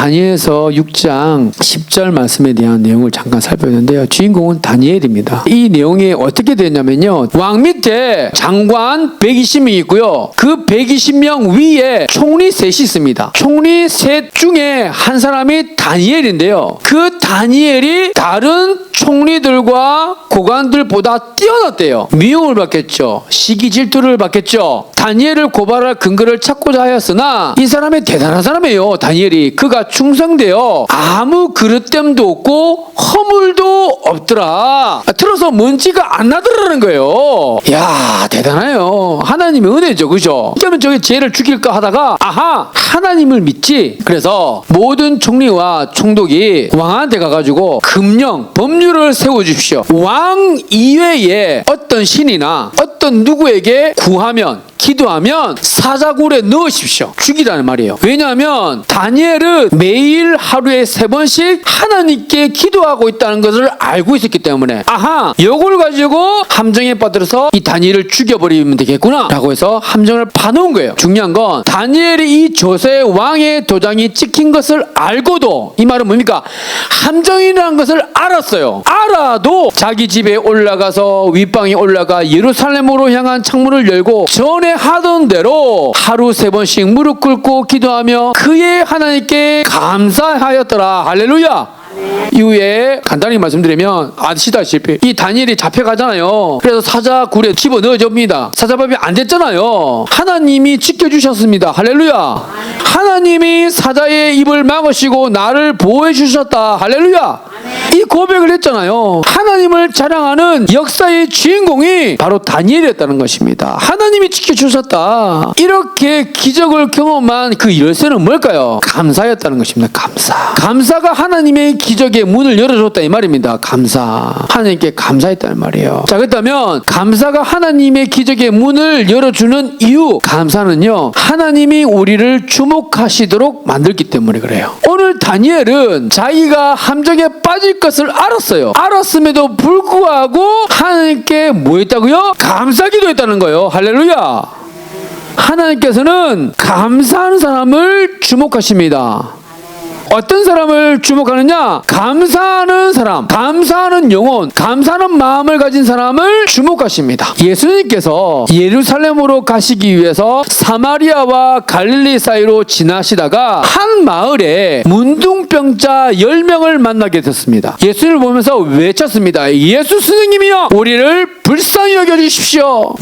다니엘서 6장 10절 말씀에 대한 내용을 잠깐 살펴봤는데요. 주인공은 다니엘입니다. 이 내용이 어떻게 되냐면요. 왕 밑에 장관 120명 있고요. 그 120명 위에 총리 셋이 있습니다. 총리 셋 중에 한 사람이 다니엘인데요. 그 다니엘이 다른 총리들과 고관들보다 뛰어났대요. 미움을 받겠죠. 시기 질투를 받겠죠. 다니엘을 고발할 근거를 찾고자 하였으나 이 사람이 대단한 사람이에요. 다니엘이. 그가 충성되어 아무 그릇됨도 없고 허물도 없더라. 틀어서 먼지가 안 나더라는 거예요. 야, 대단해요. 하나님의 은혜죠. 그죠? 그러면 저게 쟤를 죽일까 하다가 아하, 하나님을 믿지. 그래서 모든 총리와 총독이 왕한테 가가지고 금령, 법률을 세워주십시오. 왕 이외에 어떤 신이나 어떤 누구에게 구하면, 기도하면 사자굴에 넣으십시오. 죽이라는 말이에요. 왜냐하면 다니엘은 매일 하루에 3번씩 하나님께 기도하고 있다는 것을 알고 있었기 때문에 아하, 이걸 가지고 함정에 빠뜨려서 이 다니엘을 죽여버리면 되겠구나 라고 해서 함정을 파놓은 거예요. 중요한 건 다니엘이 이 조세 왕의 도장이 찍힌 것을 알고도, 이 말은 뭡니까? 함정이라는 것을 알았어요. 알아도 자기 집에 올라가서 윗방에 올라가 예루살렘으로 향한 창문을 열고 전에 하던 대로 하루 3번씩 무릎 꿇고 기도하며 그의 하나님께 감사하였더라. 할렐루야. 이후에 간단히 말씀드리면 아시다시피 이 다니엘이 잡혀가잖아요. 그래서 사자굴에 집어넣어줍니다. 사자밥이 안 됐잖아요. 하나님이 지켜주셨습니다. 할렐루야. 하나님이 사자의 입을 막으시고 나를 보호해 주셨다. 할렐루야. 이 고백을 했잖아요. 하나님을 자랑하는 역사의 주인공이 바로 다니엘이었다는 것입니다. 하나님이 지켜주셨다. 이렇게 기적을 경험한 그 열쇠는 뭘까요? 감사였다는 것입니다. 감사. 감사가 하나님의 기적의 문을 열어줬다 이 말입니다. 감사. 하나님께 감사했다는 말이에요. 자, 그렇다면 감사가 하나님의 기적의 문을 열어주는 이유, 감사는요, 하나님이 우리를 주목하시도록 만들기 때문에 그래요. 오늘 다니엘은 자기가 함정에 빠질 것을 알았어요. 알았음에도 불구하고 하나님께 뭐 했다고요? 감사기도 했다는 거예요. 할렐루야. 하나님께서는 감사하는 사람을 주목하십니다. 어떤 사람을 주목하느냐? 감사하는 사람, 감사하는 영혼, 감사하는 마음을 가진 사람을 주목하십니다. 예수님께서 예루살렘으로 가시기 위해서 사마리아와 갈릴리 사이로 지나시다가 한 마을에 문둥병자 10명을 만나게 됐습니다. 예수님을 보면서 외쳤습니다. 예수 스승님이여, 우리를 불쌍히 여겨주십시오.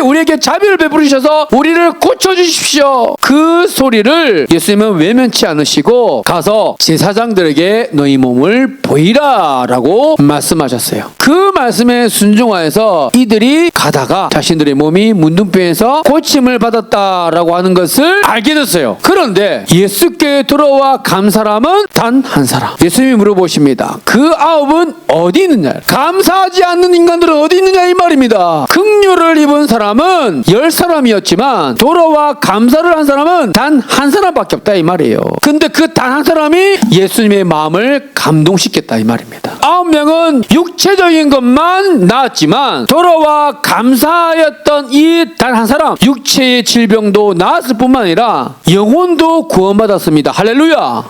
우리에게 자비를 베풀으셔서 우리를 고쳐주십시오. 그 소리를 예수님은 외면치 않으시고 가서 제사장들에게 너희 몸을 보이라 라고 말씀하셨어요. 그 말씀에 순종하여서 이들이 가다가 자신들의 몸이 문둥병에서 고침을 받았다라고 하는 것을 알게 됐어요. 그런데 예수께 돌아와 간 사람은 단 한 사람. 예수님이 물어보십니다. 그 9은 어디 있느냐? 감사하지 않는 인간들은 어디 있느냐 이 말입니다. 긍휼을 입은 사람은 10사람이었지만 돌아와 감사를 한 사람은 단 한 사람밖에 없다 이 말이에요. 근데 그 단 한 사람이 예수님의 마음을 감동시켰다 이 말입니다. 9명은 육체적인 것만 나았지만 돌아와 감사하였던 이 단 한 사람, 육체의 질병도 나았을 뿐만 아니라 영혼도 구원받았습니다. 할렐루야.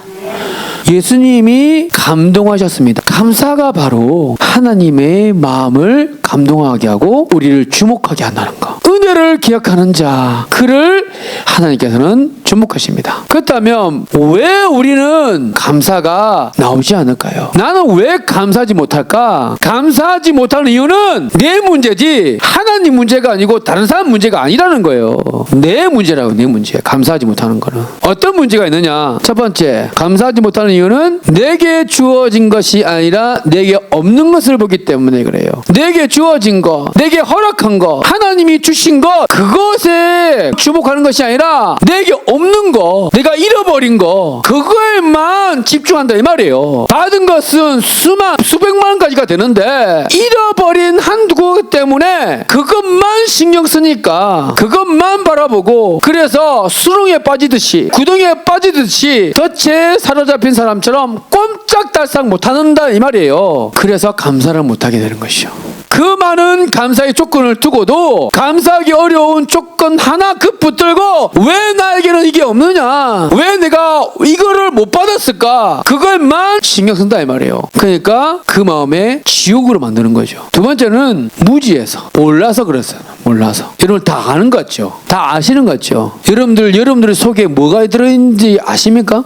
예수님이 감동하셨습니다. 감사가 바로 하나님의 마음을 감동하게 하고 우리를 주목하게 한다는 것. 은혜를 기억하는 자, 그를 하나님께서는 주목하십니다. 그렇다면 왜 우리는 감사가 나오지 않을까요? 나는 왜 감사하지 못할까? 감사하지 못하는 이유는 내 문제지 하나님 문제가 아니고 다른 사람 문제가 아니라는 거예요. 내 문제라고. 내 문제. 감사하지 못하는 거는 어떤 문제가 있느냐? 첫 번째, 감사하지 못하는 이유는 내게 주어진 것이 아니라 내게 없는 것을 보기 때문에 그래요. 내게 주어진 것, 내게 허락한 것, 하나님이 주신 것, 그것에 주목하는 것이 아니라 내게 없는 거, 내가 잃어버린 거, 그거에만 집중한다 이 말이에요. 받은 것은 수백만 원까지가 되는데 잃어버린 한두 것 때문에 그것만 신경 쓰니까 그것만 바라보고, 그래서 수렁에 빠지듯이 구덩이에 빠지듯이 덫에 사로잡힌 사람처럼 꼼짝달싹 못한다 이 말이에요. 그래서 감사를 못하게 되는 것이죠. 그 많은 감사의 조건을 두고도 감사하기 어려운 조건 하나 급 붙들고 왜 나에게는 이게 없느냐, 왜 내가 이거를 못 받았을까, 그것만 신경 쓴다 이 말이에요. 그러니까 그 마음에 지옥으로 만드는 거죠. 두 번째는 무지해서, 몰라서 그랬어요. 몰라서. 여러분 다 아는 것 같죠? 다 아시는 것 같죠? 여러분들 속에 뭐가 들어있는지 아십니까?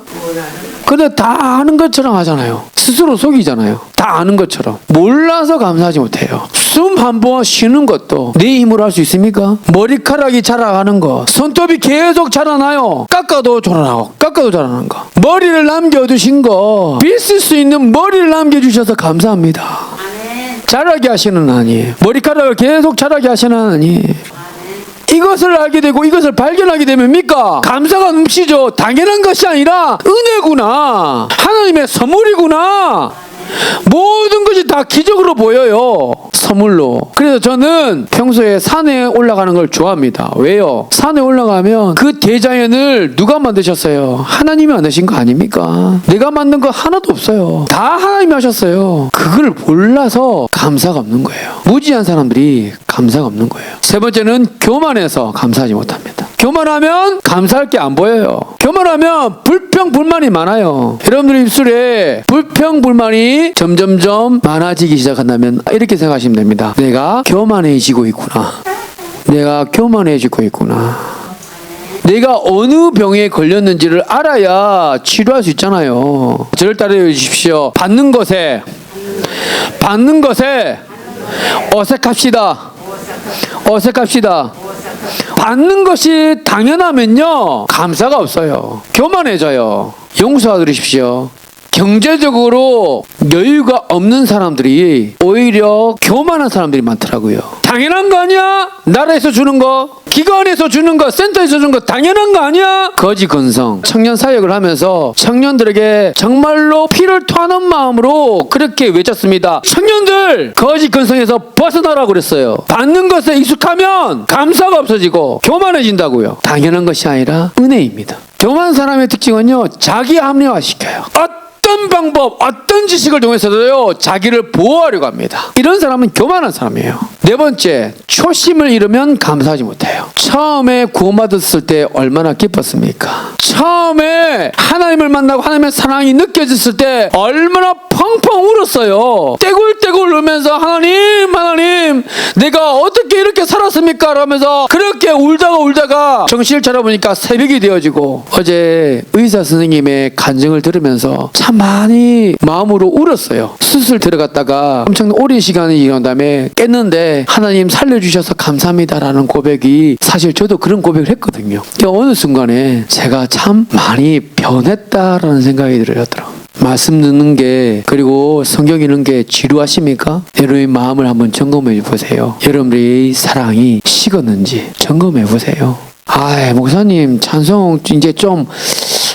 근데 다 아는 것처럼 하잖아요. 스스로 속이잖아요. 다 아는 것처럼. 몰라서 감사하지 못해요. 숨 한 번 쉬는 것도 내 힘으로 할 수 있습니까? 머리카락이 자라가는 거, 손톱이 계속 자라나요. 깎아도 자라나고 깎아도 자라는 거, 머리를 남겨두신 거, 빗을 수 있는 머리를 남겨주셔서 감사합니다. 자라게 하시는 하나님, 머리카락을 계속 자라게 하시는 하나님, 이것을 알게 되고 이것을 발견하게 되면 감사가 넘치죠. 당연한 것이 아니라 은혜구나, 하나님의 선물이구나. 모든 것이 다 기적으로 보여요. 선물로. 그래서 저는 평소에 산에 올라가는 걸 좋아합니다. 왜요? 산에 올라가면 그 대자연을 누가 만드셨어요? 하나님이 만드신 거 아닙니까? 내가 만든 거 하나도 없어요. 다 하나님이 하셨어요. 그걸 몰라서 감사가 없는 거예요. 무지한 사람들이 감사가 없는 거예요. 세 번째는 교만해서 감사하지 못합니다. 교만하면 감사할 게 안 보여요. 교만하면 불평불만이 많아요. 여러분들 입술에 불평불만이 점점점 많아지기 시작한다면 이렇게 생각하시면 됩니다. 내가 교만해지고 있구나. 내가 교만해지고 있구나. 내가 어느 병에 걸렸는지를 알아야 치료할 수 있잖아요. 저를 따르해 주십시오. 받는 것에 어색합시다. 받는 것이 당연하면요, 감사가 없어요. 교만해져요. 용서하십시오. 경제적으로 여유가 없는 사람들이 오히려 교만한 사람들이 많더라고요. 당연한 거 아니야? 나라에서 주는 거, 기관에서 주는 거, 센터에서 주는 거 당연한 거 아니야? 거지 근성. 청년 사역을 하면서 청년들에게 정말로 피를 토하는 마음으로 그렇게 외쳤습니다. 청년들, 거지 근성에서 벗어나라고 그랬어요. 받는 것에 익숙하면 감사가 없어지고 교만해진다고요. 당연한 것이 아니라 은혜입니다. 교만한 사람의 특징은요, 자기 합리화시켜요. 어떤 방법, 어떤 지식을 통해서도요, 자기를 보호하려고 합니다. 이런 사람은 교만한 사람이에요. 네 번째, 초심을 잃으면 감사하지 못해요. 처음에 구원받았을 때 얼마나 기뻤습니까? 처음에 하나님을 만나고 하나님의 사랑이 느껴졌을 때 얼마나 펑펑 울었어요. 떼굴떼굴 울면서 하나님, 내가 어떻게 이렇게 살았습니까? 라면서 그렇게 울다가 정신을 차려보니까 새벽이 되어지고, 어제 의사 선생님의 간증을 들으면서 참 많이 마음으로 울었어요. 수술 들어갔다가 엄청 오랜 시간이 지난 다음에 깼는데 하나님 살려주셔서 감사합니다라는 고백이, 사실 저도 그런 고백을 했거든요. 어느 순간에 제가 참 많이 변했다라는 생각이 들었더라고요. 말씀 듣는 게, 그리고 성경 읽는 게 지루하십니까? 여러분의 마음을 한번 점검해 보세요. 여러분들의 사랑이 식었는지 점검해 보세요. 목사님 찬송 이제 좀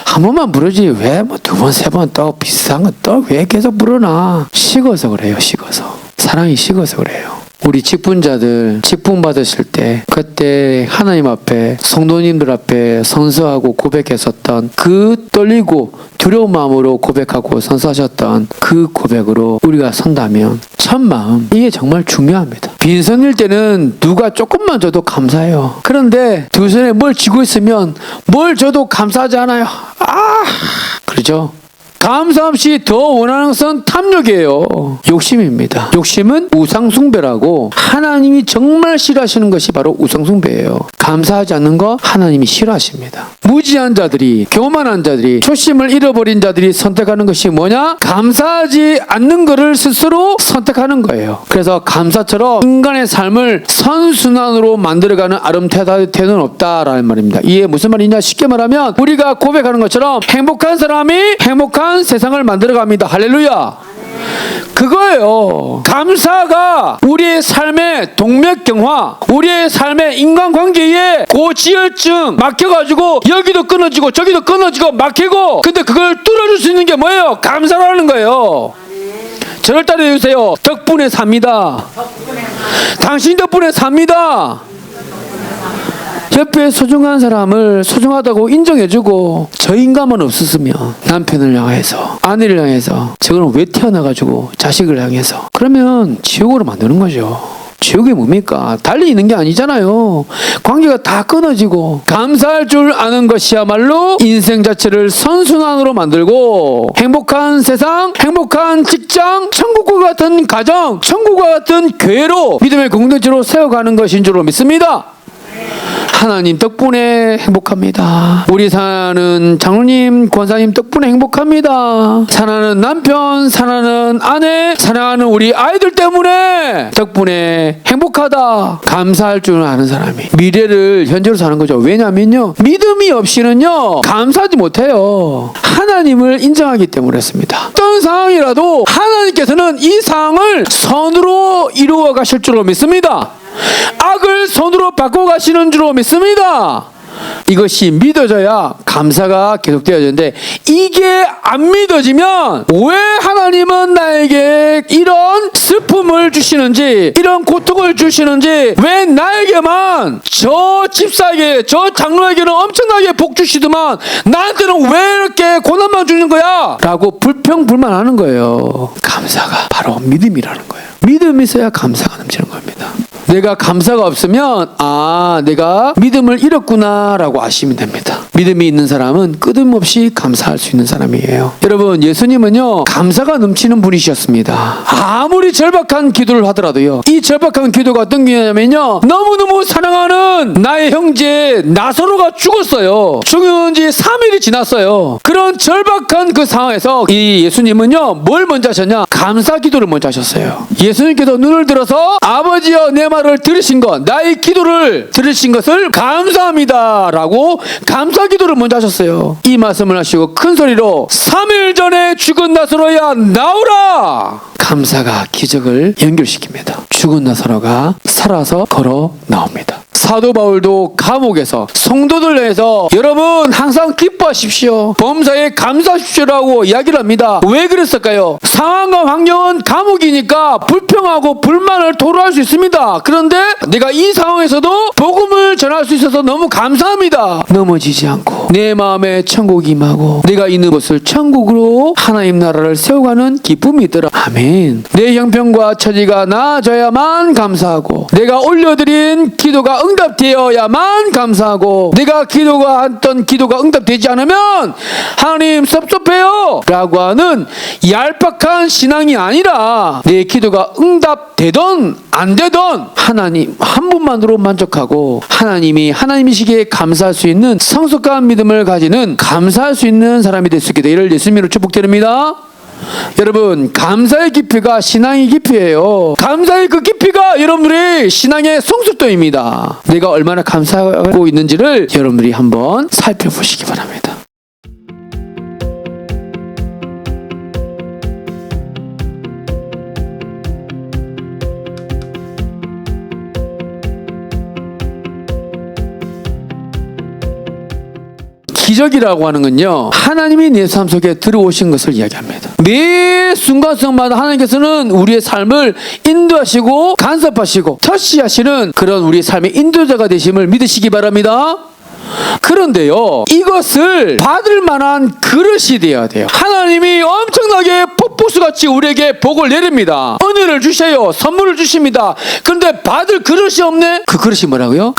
한 번만 부르지 왜 뭐 두 번, 세 번 또 비슷한 거 또 왜 계속 부르나? 식어서 그래요. 식어서. 사랑이 식어서 그래요. 우리 직분자들 직분 받으실 때 그때 하나님 앞에, 성도님들 앞에 선서하고 고백했었던 그 떨리고 두려운 마음으로 고백하고 선서하셨던 그 고백으로 우리가 선다면 첫 마음, 이게 정말 중요합니다. 빈손일 때는 누가 조금만 줘도 감사해요. 그런데 두 손에 뭘 쥐고 있으면 뭘 줘도 감사하지 않아요. 그렇죠? 감사 없이 더 원하는 것은 탐욕이에요. 욕심입니다. 욕심은 우상숭배라고, 하나님이 정말 싫어하시는 것이 바로 우상숭배예요. 감사하지 않는 거 하나님이 싫어하십니다. 무지한 자들이, 교만한 자들이, 초심을 잃어버린 자들이 선택하는 것이 뭐냐? 감사하지 않는 것을 스스로 선택하는 거예요. 그래서 감사처럼 인간의 삶을 선순환으로 만들어가는 아름다운 태도는 없다라는 말입니다. 이게 무슨 말이냐? 쉽게 말하면 우리가 고백하는 것처럼 행복한 사람이 행복한 세상을 만들어갑니다. 할렐루야. 그거예요. 감사가 우리의 삶의 동맥경화, 우리의 삶의 인간관계에 고지혈증 막혀가지고 여기도 끊어지고 저기도 끊어지고 막히고, 근데 그걸 뚫어줄 수 있는 게 뭐예요? 감사라는 거예요. 저를 따라해주세요. 덕분에 삽니다. 당신 덕분에 삽니다. 옆에 소중한 사람을 소중하다고 인정해주고 저인감은 없었으면 남편을 향해서 아내를 향해서 저거는 왜 태어나가지고 자식을 향해서 그러면 지옥으로 만드는 거죠. 지옥이 뭡니까? 달리 있는 게 아니잖아요. 관계가 다 끊어지고 감사할 줄 아는 것이야말로 인생 자체를 선순환으로 만들고 행복한 세상, 행복한 직장, 천국과 같은 가정, 천국과 같은 교회로 믿음의 공동체로 세워가는 것인 줄로 믿습니다. 하나님 덕분에 행복합니다. 우리 사는 장로님, 권사님 덕분에 행복합니다. 사랑하는 남편, 사랑하는 아내, 사랑하는 우리 아이들 때문에 덕분에 행복하다. 감사할 줄 아는 사람이 미래를 현재로 사는 거죠. 왜냐면요, 믿음이 없이는요 감사하지 못해요. 하나님을 인정하기 때문에 그렇습니다. 어떤 상황이라도 하나님께서는 이 상황을 선으로 이루어 가실 줄로 믿습니다. 악을 손으로 바꿔 가시는 줄로 믿습니다. 이것이 믿어져야 감사가 계속되어지는데 이게 안 믿어지면 왜 하나님은 나에게 이런 슬픔을 주시는지 이런 고통을 주시는지 왜 나에게만 저 집사에게 저 장로에게는 엄청나게 복 주시더만 나한테는 왜 이렇게 고난만 주는 거야? 라고 불평불만하는 거예요. 감사가 바로 믿음이라는 거예요. 믿음이 있어야 감사가 넘치는 겁니다. 내가 감사가 없으면 내가 믿음을 잃었구나 라고 아시면 됩니다. 믿음이 있는 사람은 끊임없이 감사할 수 있는 사람이에요. 여러분, 예수님은요 감사가 넘치는 분이셨습니다. 아무리 절박한 기도를 하더라도요, 이 절박한 기도가 어떤 기도냐면요, 너무너무 사랑하는 나의 형제 나사로가 죽었어요. 죽은 지 3일이 지났어요. 그런 절박한 그 상황에서 이 예수님은요 뭘 먼저 하셨냐? 감사 기도를 먼저 하셨어요. 예수님께서 눈을 들어서 아버지여 내 말을 들으신 것, 나의 기도를 들으신 것을 감사합니다 라고 감사 기도를 먼저 하셨어요. 이 말씀을 하시고 큰 소리로 3일 전에 죽은 나사로야 나오라. 감사가 기적을 연결시킵니다. 죽은 나사로가 살아서 걸어 나옵니다. 사도 바울도 감옥에서 성도들 향해서 여러분 항상 기뻐하십시오, 범사에 감사하십시오라고 이야기를 합니다. 왜 그랬을까요? 상황과 환경은 감옥이니까 불평하고 불만을 토로할 수 있습니다. 그런데 내가 이 상황에서도 복음을 전할 수 있어서 너무 감사합니다. 넘어지지 않고 내 마음에 천국이 임하고 내가 있는 곳을 천국으로 하나님 나라를 세워가는 기쁨이 있더라. 아멘. 내 형편과 처지가 나아져야만 감사하고 내가 올려드린 기도가 응답되어야만 감사하고 내가 했던 기도가 응답되지 않으면 하나님 섭섭해요 라고 하는 얄팍한 신앙이 아니라 내 기도가 응답되던 안 되던 하나님 한 분만으로 만족하고 하나님이 하나님이시기에 감사할 수 있는 성숙한 믿음을 가지는 감사할 수 있는 사람이 될 수 있게 되기를 예수님으로 축복드립니다. 여러분, 감사의 깊이가 신앙의 깊이예요. 감사의 그 깊이가 여러분들의 신앙의 성숙도입니다. 내가 얼마나 감사하고 있는지를 여러분들이 한번 살펴보시기 바랍니다. 기적이라고 하는 건요, 하나님이 내 삶 속에 들어오신 것을 이야기합니다. 매 순간순간마다 하나님께서는 우리의 삶을 인도하시고 간섭하시고 터치하시는 그런 우리의 삶의 인도자가 되심을 믿으시기 바랍니다. 그런데요, 이것을 받을 만한 그릇이 되어야 돼요. 하나님이 엄청나게 폭포수같이 우리에게 복을 내립니다. 은혜를 주셔요. 선물을 주십니다. 그런데 받을 그릇이 없네? 그 그릇이 뭐라고요?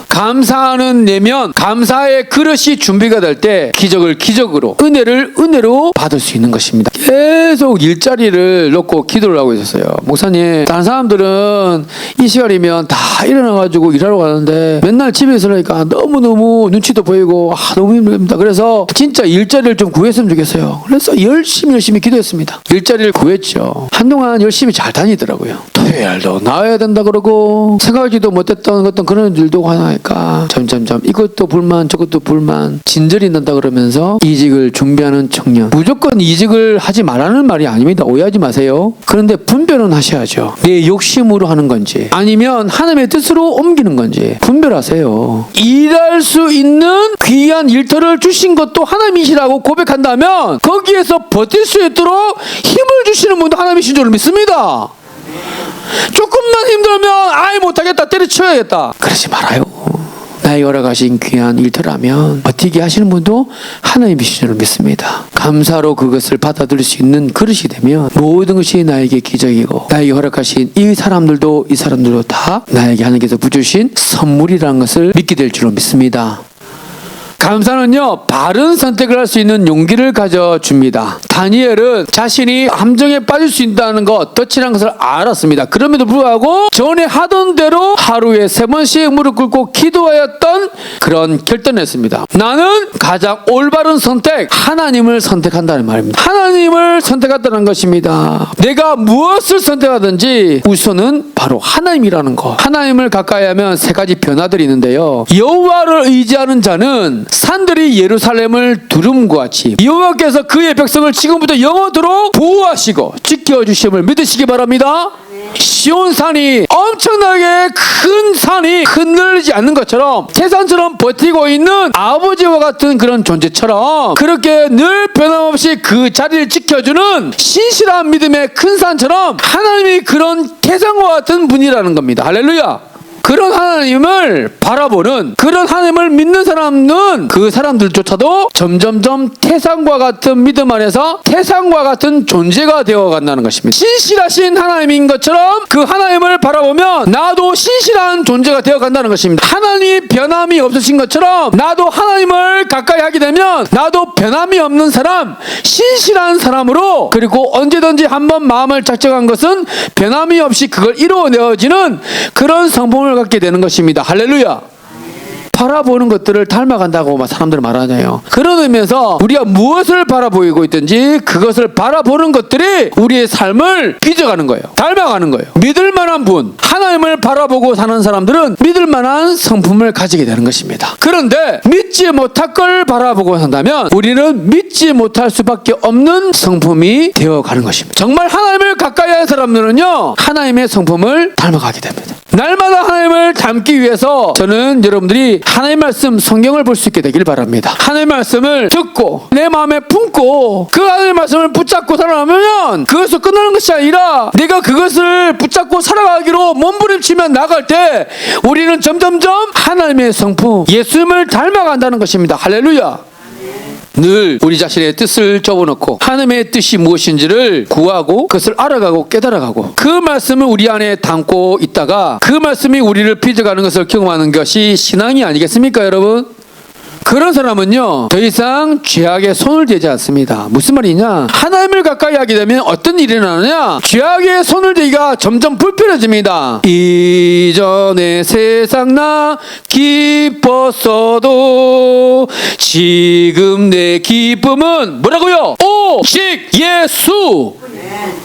감사하는 내면, 감사의 그릇이 준비가 될 때 기적을 기적으로, 은혜를 은혜로 받을 수 있는 것입니다. 계속 일자리를 놓고 기도를 하고 있었어요. 목사님, 다른 사람들은 이 시간이면 다 일어나가지고 일하러 가는데 맨날 집에 있으니까 너무너무 눈치도 보이고 너무 힘듭니다. 그래서 진짜 일자리를 좀 구했으면 좋겠어요. 그래서 열심히 기도했습니다. 일자리를 구했죠. 한동안 열심히 잘 다니더라고요. 토요일도 나와야 된다 그러고 생각하지도 못했던 어떤 그런 일도 하나니까 점점점 이것도 불만 저것도 불만 진절이 난다 그러면서 이직을 준비하는 청년. 무조건 이직을 하지 말라는 말이 아닙니다. 오해하지 마세요. 그런데 분별은 하셔야죠. 내 욕심으로 하는 건지 아니면 하나님의 뜻으로 옮기는 건지 분별하세요. 일할 수 있는 귀한 일터를 주신 것도 하나님이시라고 고백한다면 거기에서 버틸 수 있도록 힘을 주시는 분도 하나님이신 줄 믿습니다. 조금만 힘들면 못하겠다 때려치워야겠다 그러지 말아요. 나에게 허락하신 귀한 일터라면 버티게 하시는 분도 하나님이신 줄 믿습니다. 감사로 그것을 받아들일 수 있는 그릇이 되면 모든 것이 나에게 기적이고, 나에게 허락하신 이 사람들도 다 나에게 하나님께서 부주신 선물이라는 것을 믿게 될 줄로 믿습니다. 감사는요, 바른 선택을 할 수 있는 용기를 가져줍니다. 다니엘은 자신이 함정에 빠질 수 있다는 것, 덫이라는 것을 알았습니다. 그럼에도 불구하고 전에 하던 대로 하루에 3번씩 무릎 꿇고 기도하였던 그런 결단을 했습니다. 나는 가장 올바른 선택, 하나님을 선택한다는 말입니다. 하나님을 선택한다는 것입니다. 내가 무엇을 선택하든지 우선은 바로 하나님이라는 것. 하나님을 가까이 하면 3가지 변화들이 있는데요. 여호와를 의지하는 자는 산들이 예루살렘을 두름과 같이 여호와께서 그의 백성을 지금부터 영원토록 보호하시고 지켜주심을 믿으시기 바랍니다. 시온산이 엄청나게 큰 산이 흔들리지 않는 것처럼 태산처럼 버티고 있는 아버지와 같은 그런 존재처럼, 그렇게 늘 변함없이 그 자리를 지켜주는 신실한 믿음의 큰 산처럼 하나님이 그런 태산과 같은 분이라는 겁니다. 할렐루야. 그런 하나님을 바라보는, 그런 하나님을 믿는 사람은 그 사람들조차도 점점점 태산과 같은 믿음 안에서 태산과 같은 존재가 되어간다는 것입니다. 신실하신 하나님인 것처럼 그 하나님을 바라보면 나도 신실한 존재가 되어간다는 것입니다. 하나님 변함이 없으신 것처럼 나도 하나님을 가까이 하게 되면 나도 변함이 없는 사람, 신실한 사람으로, 그리고 언제든지 한번 마음을 작정한 것은 변함이 없이 그걸 이루어내어지는 그런 성품을 갖게 되는 것입니다. 할렐루야. 바라보는 것들을 닮아간다고 사람들은 말하잖아요. 그런 의미에서 우리가 무엇을 바라보이고 있든지 그것을 바라보는 것들이 우리의 삶을 빚어가는 거예요. 닮아가는 거예요. 믿을 만한 분, 하나님을 바라보고 사는 사람들은 믿을 만한 성품을 가지게 되는 것입니다. 그런데 믿지 못할 걸 바라보고 산다면 우리는 믿지 못할 수밖에 없는 성품이 되어가는 것입니다. 정말 하나님을 가까이 하는 사람들은요, 하나님의 성품을 닮아가게 됩니다. 날마다 하나님을 닮기 위해서 저는 여러분들이 하나님의 말씀, 성경을 볼 수 있게 되길 바랍니다. 하나님의 말씀을 듣고 내 마음에 품고 그 하나님의 말씀을 붙잡고 살아가면 그것을 끝나는 것이 아니라 내가 그것을 붙잡고 살아가기로 몸부림치며 나갈 때 우리는 점점점 하나님의 성품, 예수님을 닮아간다는 것입니다. 할렐루야. 늘 우리 자신의 뜻을 접어놓고 하나님의 뜻이 무엇인지를 구하고 그것을 알아가고 깨달아가고 그 말씀을 우리 안에 담고 있다가 그 말씀이 우리를 빚어가는 것을 경험하는 것이 신앙이 아니겠습니까, 여러분? 그런 사람은요, 더 이상 죄악에 손을 대지 않습니다. 무슨 말이냐? 하나님을 가까이 하게 되면 어떤 일이 일어나느냐? 죄악에 손을 대기가 점점 불편해집니다. 이전에 세상 나 기뻤어도 지금 내 기쁨은 뭐라고요? 오직 예수!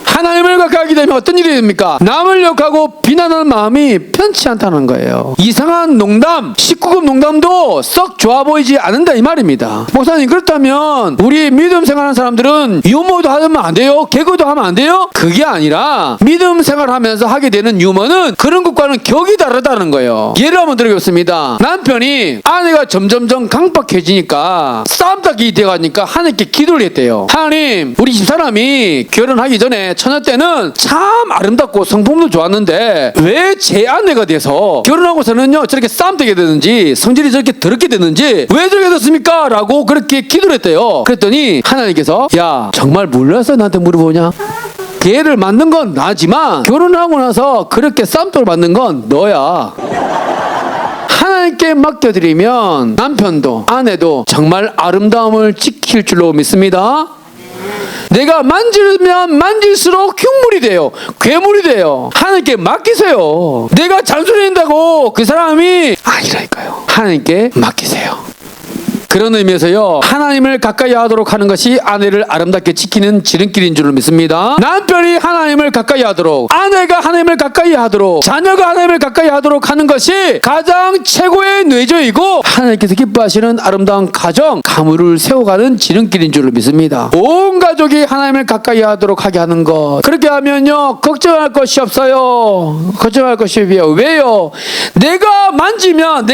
하나님을 가까이 하게 되면 어떤 일이 됩니까? 남을 욕하고 비난하는 마음이 편치 않다는 거예요. 이상한 농담, 19금 농담도 썩 좋아 보이지 않는다 이 말입니다. 목사님, 그렇다면 우리 믿음 생활하는 사람들은 유머도 하면 안 돼요? 개그도 하면 안 돼요? 그게 아니라 믿음 생활하면서 하게 되는 유머는 그런 것과는 격이 다르다는 거예요. 예를 한번 드리겠습니다. 남편이 아내가 점점점 강박해지니까 싸움닭이 되어가니까 하나님께 기도를 했대요. 하나님, 우리 집사람이 결혼하기 전에 처녀 때는 참 아름답고 성품도 좋았는데 왜 제 아내가 돼서 결혼하고서는요 저렇게 싸움되게 되는지, 성질이 저렇게 더럽게 되는지 왜 저렇게 됐습니까? 라고 그렇게 기도를 했대요. 그랬더니 하나님께서, 야, 정말 몰라서 나한테 물어보냐? 걔를 만든 건 나지만 결혼하고 나서 그렇게 쌈돌 만든 건 너야. 하나님께 맡겨드리면 남편도 아내도 정말 아름다움을 지킬 줄로 믿습니다. 내가 만지면 만질수록 흉물이 돼요. 괴물이 돼요. 하나님께 맡기세요. 내가 잔소리한다고 그 사람이 아니라니까요. 하나님께 맡기세요. 그런 의미에서요, 하나님을 가까이 하도록 하는 것이 아내를 아름답게 지키는 지름길인 줄을 믿습니다. 남편이 하나님을 가까이 하도록, 아내가 하나님을 가까이 하도록, 자녀가 하나님을 가까이 하도록 하는 것이 가장 최고의 뇌조이고 하나님께서 기뻐하시는 아름다운 가정, 가문을 세워가는 지름길인 줄을 믿습니다. 온 가족이 하나님을 가까이 하도록 하게 하는 것, 그렇게 하면요 걱정할 것이 없어요. 걱정할 것이 없어요. 왜요? 내가 만지면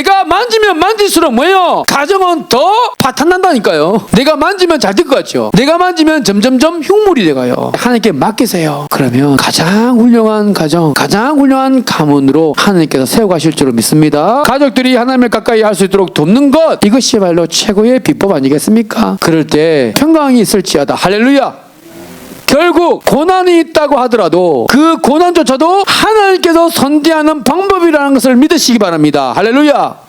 만질수록 뭐예요? 가정은 더 파탄난다니까요. 내가 만지면 잘 될 것 같죠. 내가 만지면 점점점 흉물이 돼가요. 하나님께 맡기세요. 그러면 가장 훌륭한 가정, 가장 훌륭한 가문으로 하나님께서 세워가실 줄로 믿습니다. 가족들이 하나님을 가까이 할 수 있도록 돕는 것, 이것이야말로 최고의 비법 아니겠습니까? 그럴 때 평강이 있을지어다. 할렐루야. 결국 고난이 있다고 하더라도 그 고난조차도 하나님께서 선대하는 방법이라는 것을 믿으시기 바랍니다. 할렐루야.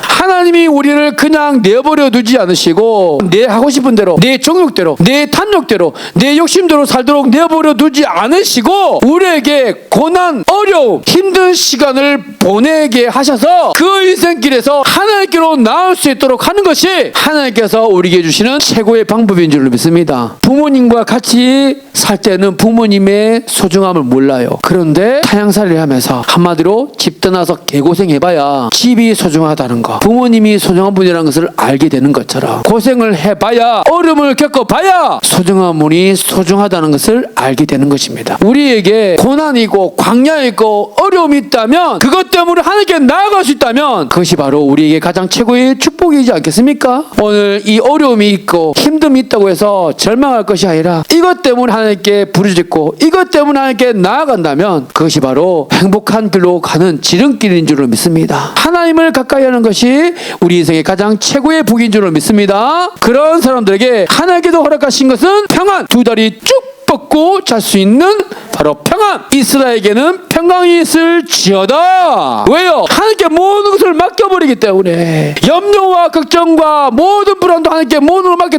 하나님이 우리를 그냥 내버려 두지 않으시고 내 하고 싶은 대로, 내 정욕대로, 내 탐욕대로, 내 욕심대로 살도록 내버려 두지 않으시고 우리에게 고난, 어려움, 힘든 시간을 보내게 하셔서 그 인생길에서 하나님께로 나올 수 있도록 하는 것이 하나님께서 우리에게 주시는 최고의 방법인 줄로 믿습니다. 부모님과 같이 살 때는 부모님의 소중함을 몰라요. 그런데 타향살이를 하면서 한마디로 집 떠나서 개고생해봐야 집이 소중하다는 거, 부모님이 소중한 분이라는 것을 알게 되는 것처럼 고생을 해봐야, 어려움을 겪어봐야 소중한 분이 소중하다는 것을 알게 되는 것입니다. 우리에게 고난이고 광야이고 어려움이 있다면, 그것 때문에 하나님께 나아갈 수 있다면 그것이 바로 우리에게 가장 최고의 축복이지 않겠습니까? 오늘 이 어려움이 있고 힘듦이 있다고 해서 절망할 것이 아니라 이것 때문에 하나님께 부르짖고 이것 때문에 하나님께 나아간다면 그것이 바로 행복한 길로 가는 지름길인 줄로 믿습니다. 하나님을 가까이 하는 것이 우리 인생의 가장 최고의 복인 줄로 믿습니다. 그런 사람들에게 하나님께서 허락하신 것은 평안, 두 다리 쭉 뻗고 잘 수 있는 바로 평안. 이스라엘에게는 평강이 있을지어다. 왜요? 하나님께 모든 것을 맡겨버리기 때문에, 염려와 걱정과 모든 불안도 하나님께 모든 걸 맡기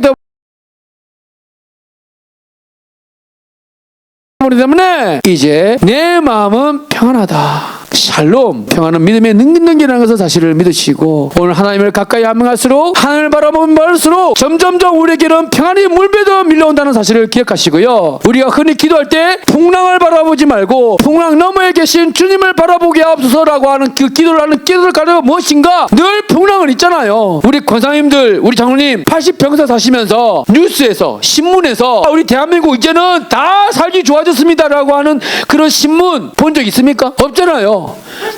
때문에 이제 내 마음은 평안하다. 샬롬, 평안은 믿음의 능력이라는 것을 사실을 믿으시고, 오늘 하나님을 가까이 하면 할수록, 하나님을 바라보면 할수록 점점점 우리에게는 평안이 물배도 밀려온다는 사실을 기억하시고요. 우리가 흔히 기도할 때 풍랑을 바라보지 말고 풍랑 너머에 계신 주님을 바라보게 하옵소서라고 하는 그 기도를 하는 기도를 가르쳐 무엇인가? 늘 풍랑은 있잖아요. 우리 권사님들, 우리 장로님 80평생 사시면서 뉴스에서, 신문에서 우리 대한민국 이제는 다 살기 좋아졌습니다라고 하는 그런 신문 본 적 있습니까? 없잖아요.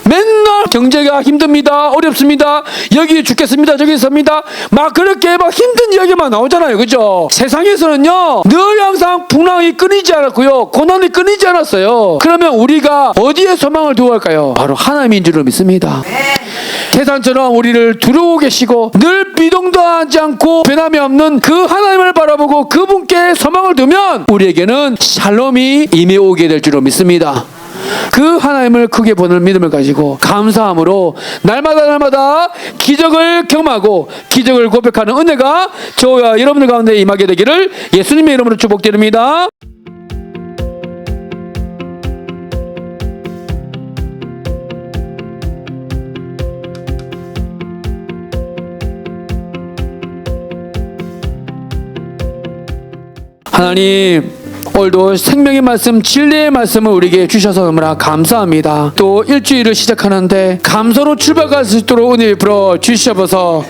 맨날 경제가 힘듭니다, 어렵습니다, 여기 죽겠습니다, 저기 있습니다, 막 그렇게 막 힘든 이야기만 나오잖아요. 그죠? 세상에서는요 늘 항상 풍랑이 끊이지 않았고요, 고난이 끊이지 않았어요. 그러면 우리가 어디에 소망을 두고 할까요? 바로 하나님인 줄을 믿습니다. 태산처럼 우리를 두르고 계시고 늘 비동도 하지 않고 변함이 없는 그 하나님을 바라보고 그분께 소망을 두면 우리에게는 샬롬이 임해오게 될 줄로 믿습니다. 그 하나님을 크게 보는 믿음을 가지고 감사함으로 날마다 기적을 경험하고 기적을 고백하는 은혜가 저와 여러분들 가운데 임하게 되기를 예수님의 이름으로 축복드립니다. 하나님, 오늘도 생명의 말씀, 진리의 말씀을 우리에게 주셔서 너무나 감사합니다. 또 일주일을 시작하는데 감사로 출발할 수 있도록 은혜 베풀어 주시옵소서.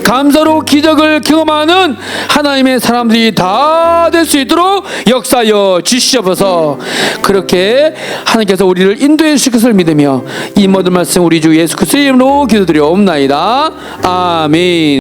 감사로 기적을 경험하는 하나님의 사람들이 다 될 수 있도록 역사하여 주시옵소서. 그렇게 하나님께서 우리를 인도해 주실 것을 믿으며 이 모든 말씀 우리 주 예수 그리스도의 이름으로 기도드리옵나이다. 아멘.